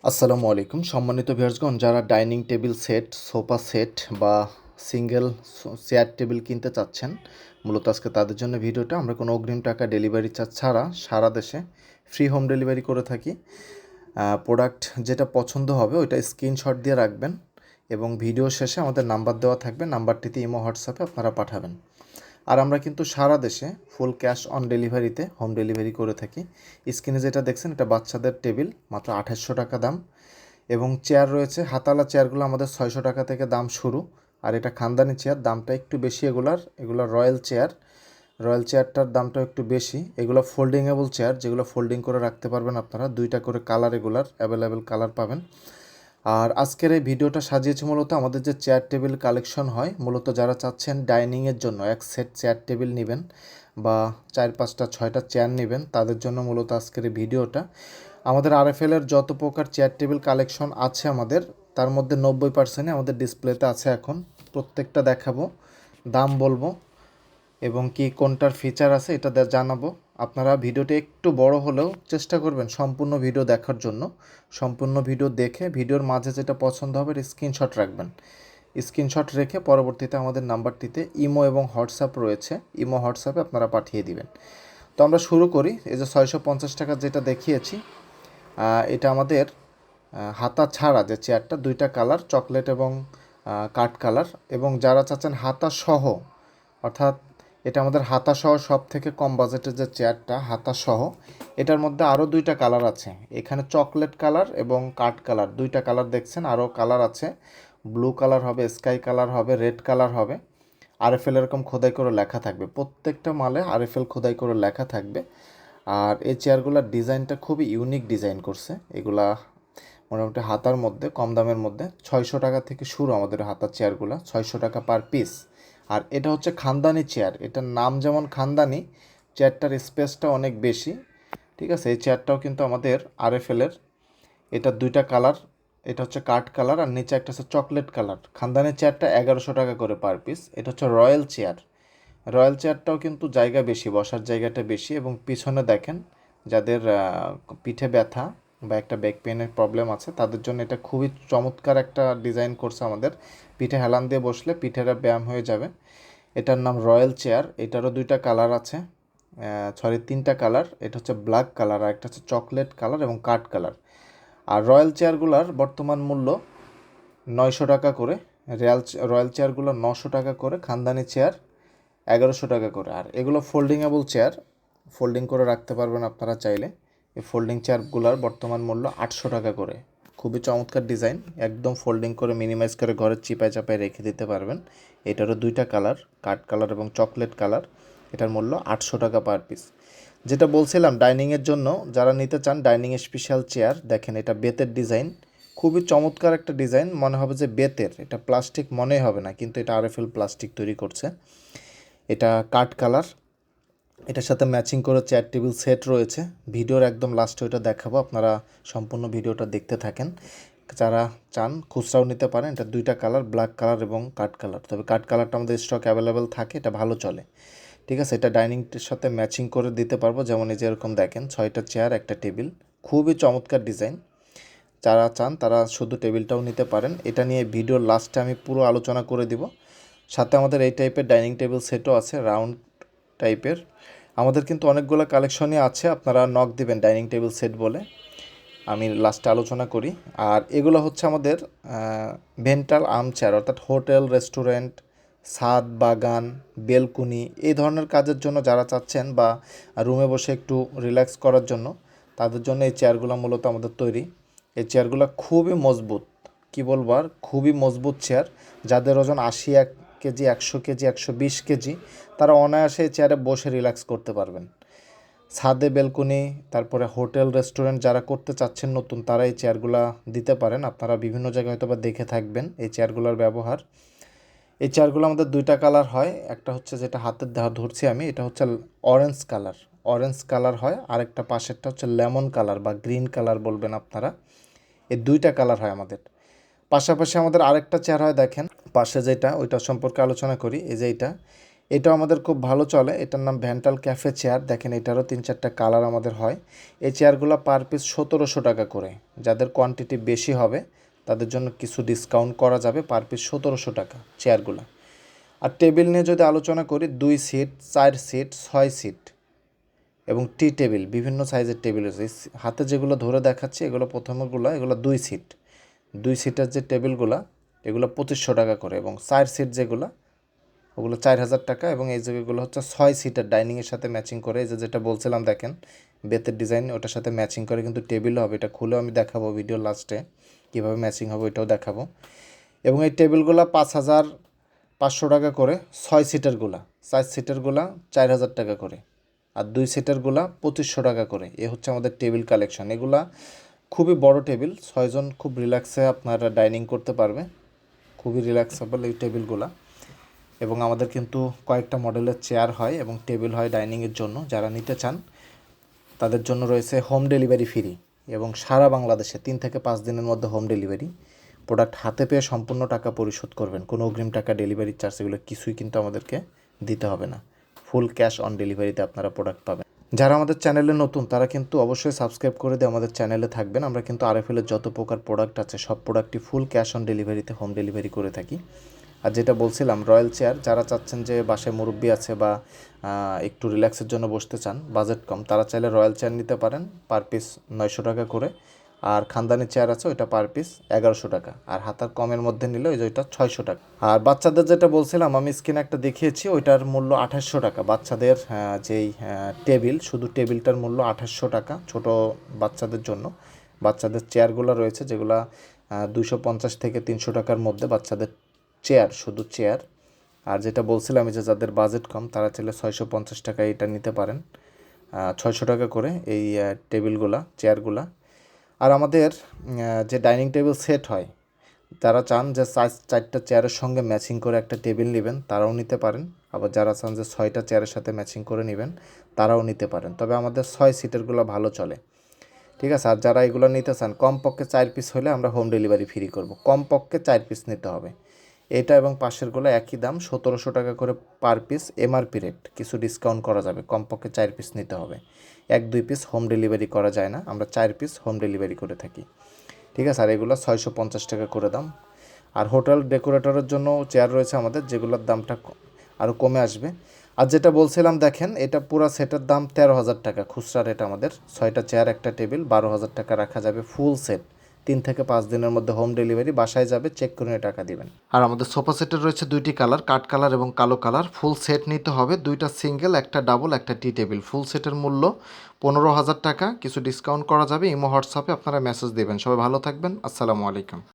আসসালামু আলাইকুম সম্মানিত ভিউয়ার্সগণ, যারা dining table set, sofa set বা সিঙ্গেল চেয়ার টেবিল কিনতে চাচ্ছেন, মূলত আজকে তাদের জন্য ভিডিওটা। আমরা কোনো অগ্রিম টাকা ডেলিভারি চার্জ ছাড়া সারা দেশে ফ্রি হোম ডেলিভারি করে থাকি। প্রোডাক্ট যেটা পছন্দ হবে ওইটা স্ক্রিনশট দিয়ে রাখবেন এবং ভিডিও শেষে আমাদের নাম্বার দেওয়া থাকবে, নাম্বারটিতে ইমো হোয়াটসঅ্যাপে আপনারা পাঠাবেন। আর আমরা কিন্তু সারা দেশে ফুল ক্যাশ অন ডেলিভারিতে হোম ডেলিভারি করে থাকি। স্ক্রিনে যেটা দেখছেন এটা বাচ্চাদের টেবিল, মাত্র 2800 টাকা দাম। এবং চেয়ার রয়েছে, হাতালা চেয়ারগুলো আমাদের 600 টাকা থেকে দাম শুরু। আর এটা খানদানি চেয়ার, দামটা একটু বেশি। এগুলার রয়্যাল চেয়ারটার দামটা একটু বেশি। এগুলো ফোল্ডিংয়েবল চেয়ার, যেগুলো ফোল্ডিং করে রাখতে পারবেন আপনারা। 2টা করে কালার, এগুলার অ্যাভেলেবেল কালার পাবেন। আর আজকের এই ভিডিওটা সাজিয়েছি মূলত আমাদের যে চেয়ার টেবিল কালেকশন হয়, মূলত যারা চাচ্ছেন ডাইনিংয়ের জন্য এক সেট চেয়ার টেবিল নেবেন বা 4, 5টা 6টা চেয়ার নেবেন, তাদের জন্য মূলত আজকের এই ভিডিওটা। আমাদের আরএফএলের যত প্রকার চেয়ার টেবিল কালেকশন আছে আমাদের, তার মধ্যে 90%ই আমাদের ডিসপ্লেতে আছে। এখন প্রত্যেকটা দেখাবো, দাম বলবো এবং কি কোনটার ফিচার আছে এটা জানাবো। আপনারা ভিডিওটি একটু বড় হলেও চেষ্টা করবেন সম্পূর্ণ ভিডিও দেখার জন্য। সম্পূর্ণ ভিডিও দেখে ভিডিওর মাঝে যেটা পছন্দ হবে স্ক্রিনশট রাখবেন। স্ক্রিনশট রেখে পরবর্তীতে আমাদের নাম্বারটিতে ইমো এবং হোয়াটসঅ্যাপ রয়েছে, ইমো হোয়াটসঅ্যাপে আপনারা পাঠিয়ে দিবেন। তো আমরা শুরু করি। এই যে 650 টাকা যেটা দেখিয়েছি, এটা আমাদের হাতা ছাড়া যে চেয়ারটা, 2টা কালার, চকলেট এবং কাঠ কালার। এবং যারা চাচ্ছেন হাতা সহ, অর্থাৎ এটা আমাদের হাতা সহ সব থেকে কম বাজেটের যে চেয়ারটা, হাতা সহ। এটার মধ্যে আরও 2টা কালার আছে, এখানে চকলেট কালার এবং কাঠ কালার, 2টা কালার দেখছেন। আরও কালার আছে, ব্লু কালার হবে, স্কাই কালার হবে, রেড কালার হবে। আরএফএল এরকম খোদাই করে লেখা থাকবে, প্রত্যেকটা মালে আরএফএল খোদাই করে লেখা থাকবে। আর এই চেয়ারগুলোর ডিজাইনটা খুবই ইউনিক ডিজাইন করছে। এগুলা মোটামুটি হাতার মধ্যে কম দামের মধ্যে 600 টাকা থেকে শুরু আমাদের হাতার চেয়ারগুলো, 600 টাকা পার পিস। আর এটা হচ্ছে খানদানি চেয়ার, এটার নাম যেমন খানদানি, চেয়ারটার স্পেসটা অনেক বেশি। ঠিক আছে, এই চেয়ারটাও কিন্তু আমাদের আরএফএলের। এটা 2টা কালার, এটা হচ্ছে কাঠ কালার আর নিচে একটা হচ্ছে চকলেট কালার। খানদানি চেয়ারটা 1100 টাকা করে পার পিস। এটা হচ্ছে রয়্যাল চেয়ার। রয়্যাল চেয়ারটাও কিন্তু জায়গা বেশি, বসার জায়গাটা বেশি। এবং পিছনে দেখেন, যাদের পিঠে ব্যথা বা একটা ব্যাক পেনের প্রবলেম আছে, তাদের জন্য এটা খুবই চমৎকার একটা ডিজাইন করছে আমাদের। পিঠে হেলান দিয়ে বসলে পিঠেরা ব্যায়াম হয়ে যাবে। এটার নাম রয়্যাল চেয়ার। এটারও 2টা কালার আছে, সরি 3টা কালার। এটা হচ্ছে ব্ল্যাক কালার আর একটা হচ্ছে চকলেট কালার এবং কাঠ কালার। আর রয়্যাল চেয়ারগুলোর বর্তমান মূল্য 900 টাকা করে। রয়্যাল চেয়ারগুলো 900 টাকা করে, খানদানি চেয়ার 1100 টাকা করে। আর এগুলো ফোল্ডিংয়েবল চেয়ার, ফোল্ডিং করে রাখতে পারবেন আপনারা চাইলে। এই ফোল্ডিং চেয়ারগুলোর বর্তমান মূল্য 800 টাকা করে। খুবই চমৎকার ডিজাইন, একদম ফোল্ডিং করে মিনিমাইজ করে ঘরের চিপায় চাপায় রেখে দিতে পারবেন। এটারও 2টা কালার, কাঠ কালার এবং চকলেট কালার। এটার মূল্য 800 টাকা পার পিস। যেটা বলছিলাম, ডাইনিংয়ের জন্য যারা নিতে চান ডাইনিং স্পেশাল চেয়ার, দেখেন এটা বেতের ডিজাইন, খুবই চমৎকার একটা ডিজাইন। মনে হবে যে বেতের, এটা প্লাস্টিক মনেই হবে না, কিন্তু এটা আরএফএল প্লাস্টিক তৈরি করছে। এটা কাঠ কালার, এটার সাথে ম্যাচিং করে চেয়ার টেবিল সেট রয়েছে। ভিডিওর একদম লাস্টে ওইটা দেখাবো, আপনারা সম্পূর্ণ ভিডিওটা দেখতে থাকেন। যারা চান খুচরাও নিতে পারেন। এটা 2টা কালার, ব্ল্যাক কালার এবং কাঠ কালার। তবে কাঠ কালারটা আমাদের স্টক অ্যাভেলেবেল থাকে, এটা ভালো চলে। ঠিক আছে, এটা ডাইনিংটির সাথে ম্যাচিং করে দিতে পারবো। যেমন এই যে এরকম দেখেন, 6টা চেয়ার, একটা টেবিল, খুবই চমৎকার ডিজাইন। যারা চান তারা শুধু টেবিলটাও নিতে পারেন। এটা নিয়ে ভিডিওর লাস্টে আমি পুরো আলোচনা করে দিব। সাথে আমাদের এই টাইপের ডাইনিং টেবিল সেটও আছে, রাউন্ড টাইপের। আমাদের কিন্তু অনেকগুলো কালেকশনই আছে, আপনারা নক দিবেন ডাইনিং টেবিল সেট বলে, আমি লাস্টে আলোচনা করি। আর এগুলো হচ্ছে আমাদের ভেন্টাল আর্ম চেয়ার, অর্থাৎ হোটেল, রেস্টুরেন্ট, ছাদ, বাগান, বেলকুনি, এই ধরনের কাজের জন্য যারা চাচ্ছেন বা রুমে বসে একটু রিল্যাক্স করার জন্য, তাদের জন্য এই চেয়ারগুলো মূলত আমাদের তৈরি। এই চেয়ারগুলো খুবই মজবুত, কী বলবো আর, খুবই মজবুত চেয়ার। যাদের ওজন 80 কেজি, 100 কেজি, 120 কেজি, তারা অনায়াসে এই চেয়ারে বসে রিল্যাক্স করতে পারবেন। ছাদে, বেলকুনি, তারপরে হোটেল, রেস্টুরেন্ট যারা করতে চাচ্ছেন নতুন, তারা এই চেয়ারগুলা দিতে পারেন। আপনারা বিভিন্ন জায়গায় হয়তো বা দেখে থাকবেন এই চেয়ারগুলোর ব্যবহার। এই চেয়ারগুলো আমাদের 2টা কালার হয়, একটা হচ্ছে যেটা হাতে ধরছি আমি, এটা হচ্ছে অরেঞ্জ কালার হয়। আরেকটা পাশেরটা হচ্ছে লেমন কালার বা গ্রিন কালার বলবেন আপনারা। এই 2টা কালার হয় আমাদের। পাশাপাশি আমাদের আরেকটা চেয়ার হয়, দেখেন পাশে যেটা, ওইটা সম্পর্কে আলোচনা করি। এই যে এটাও আমাদের খুব ভালো চলে, এটার নাম ভ্যান্টাল ক্যাফে চেয়ার। দেখেন এটারও 3-4টা কালার আমাদের হয়। এই চেয়ারগুলো পার পিস 1700 টাকা করে। যাদের কোয়ান্টিটি বেশি হবে তাদের জন্য কিছু ডিসকাউন্ট করা যাবে, পার পিস 1700 টাকা চেয়ারগুলো। আর টেবিল নিয়ে যদি আলোচনা করি, 2 সিট, 4 সিট, 6 সিট এবং টি টেবিল, বিভিন্ন সাইজের টেবিল আছে। হাতে যেগুলো ধরে দেখাচ্ছি এগুলো প্রথমেগুলো, এগুলো 2 সিট, 2 সিটের যে টেবিলগুলো এগুলো 2500 টাকা করে, এবং 4 সিট যেগুলো ওগুলো 4000 টাকা, এবং এই জায়গাগুলো হচ্ছে 6 সিটের ডাইনিংয়ের সাথে ম্যাচিং করে। এই যে যেটা বলছিলাম দেখেন বেতের ডিজাইন, ওটার সাথে ম্যাচিং করে কিন্তু টেবিলও হবে। এটা খুলেও আমি দেখাবো ভিডিও লাস্টে কীভাবে ম্যাচিং হবে, ওইটাও দেখাবো। এবং এই টেবিলগুলো 5500 টাকা করে, 6 সিটারগুলা, 4 সিটারগুলা 4000 টাকা করে, আর 2 সিটারগুলা 2500 টাকা করে। এ হচ্ছে আমাদের টেবিল কালেকশন। এগুলা খুবই বড় টেবিল, 6 জন খুব রিল্যাক্সে আপনারা ডাইনিং করতে পারবে, খুবই রিল্যাক্সেবল এই টেবিলগুলা। এবং আমাদের কিন্তু কয়েকটা মডেলের চেয়ার হয় এবং টেবিল হয় ডাইনিংয়ের জন্য। যারা নিতে চান তাদের জন্য রয়েছে হোম ডেলিভারি ফ্রি, এবং সারা বাংলাদেশে 3 থেকে 5 দিনের মধ্যে হোম ডেলিভারি। প্রোডাক্ট হাতে পেয়ে সম্পূর্ণ টাকা পরিশোধ করবেন, কোনো অগ্রিম টাকা, ডেলিভারি চার্জ এগুলো কিছুই কিন্তু আমাদেরকে দিতে হবে না। ফুল ক্যাশ অন ডেলিভারিতে আপনারা প্রোডাক্ট পাবেন। যারা আমাদের চ্যানেলে নতুন তারা কিন্তু অবশ্যই সাবস্ক্রাইব করে দিয়ে আমাদের চ্যানেলে থাকবেন। আমরা কিন্তু আরএফএলের যত প্রকার প্রোডাক্ট আছে সব প্রোডাক্টই ফুল ক্যাশ অন ডেলিভারিতে হোম ডেলিভারি করে থাকি। আর যেটা বলছিলাম রয়্যাল চেয়ার, যারা চাচ্ছেন যে বাসায় মুরব্বি আছে বা একটু রিল্যাক্সের জন্য বসতে চান, বাজেট কম, তারা চাইলে রয়্যাল চেয়ার নিতে পারেন, পার পিস 900 টাকা করে। আর খানদানি চেয়ার আছে ওইটা পার পিস 1100 টাকা, আর হাতার কমের মধ্যে নিলে ওই যে ওইটা 600 টাকা। আর বাচ্চাদের যেটা বলছিলাম আমি স্ক্রিনে একটা দেখিয়েছি, ওইটার মূল্য 2800 টাকা। বাচ্চাদের যেই টেবিল, শুধু টেবিলটার মূল্য 2800 টাকা ছোট বাচ্চাদের জন্য। বাচ্চাদের চেয়ারগুলো রয়েছে যেগুলো 250 থেকে 300 টাকার মধ্যে বাচ্চাদের চেয়ার, শুধু চেয়ার। আর যেটা বলছিলাম যে যাদের বাজেট কম তারা চাইলে 650 টাকা এটা নিতে পারেন, 600 টাকা করে এই টেবিলগুলা, চেয়ারগুলা। আর আমাদের যে ডাইনিং টেবিল সেট হয়, যারা চান যে 4টা চেয়ারের সঙ্গে ম্যাচিং করে একটা টেবিল নেবেন তারাও নিতে পারেন, আবার যারা চান যে 6টা চেয়ারের সাথে ম্যাচিং করে নেবেন তারাও নিতে পারেন। তবে আমাদের 6 সিটেরগুলো ভালো চলে, ঠিক আছে। আর যারা এগুলো নিতে চান কমপক্ষে 4 পিস হলে আমরা হোম ডেলিভারি ফ্রি করব, কমপক্ষে 4 পিস নিতে হবে। এটা এবং পাশেরগুলো একই দাম, 1700 টাকা করে পার পিস, এমআরপি রেট, কিছু ডিসকাউন্ট করা যাবে। কমপক্ষে 4 পিস নিতে হবে, 1-2 পিস হোম ডেলিভারি করা যায় না, আমরা 4 পিস হোম ডেলিভারি করে থাকি, ঠিক আছে। আর এগুলো 650 টাকা করে দাম। আর হোটেল ডেকোরেটরের জন্য চেয়ার রয়েছে আমাদের, যেগুলোর দামটা আরও কমে আসবে। আর যেটা বলছিলাম দেখেন, এটা পুরো সেটের দাম 13,000 টাকা খুচরা রেট আমাদের। 6টা চেয়ার, একটা টেবিল, 12,000 টাকা রাখা যাবে ফুল সেট। 3 থেকে 5 দিনের মধ্যে হোম ডেলিভারি, বাসায় যাবে, চেক করে টাকা দিবেন। আর আমাদের সোফা সেটের রয়েছে 2টি কালার, কাঠ কালার এবং কালো কালার। ফুল সেট নিতে হবে, 2টা সিঙ্গেল, একটা ডাবল, একটা টি টেবিল। ফুল সেটের মূল্য 15,000 টাকা, কিছু ডিসকাউন্ট করা যাবে। ইমো হোয়াটসঅ্যাপে আপনারা মেসেজ দেবেন। সবাই ভালো থাকবেন, আসসালামু আলাইকুম।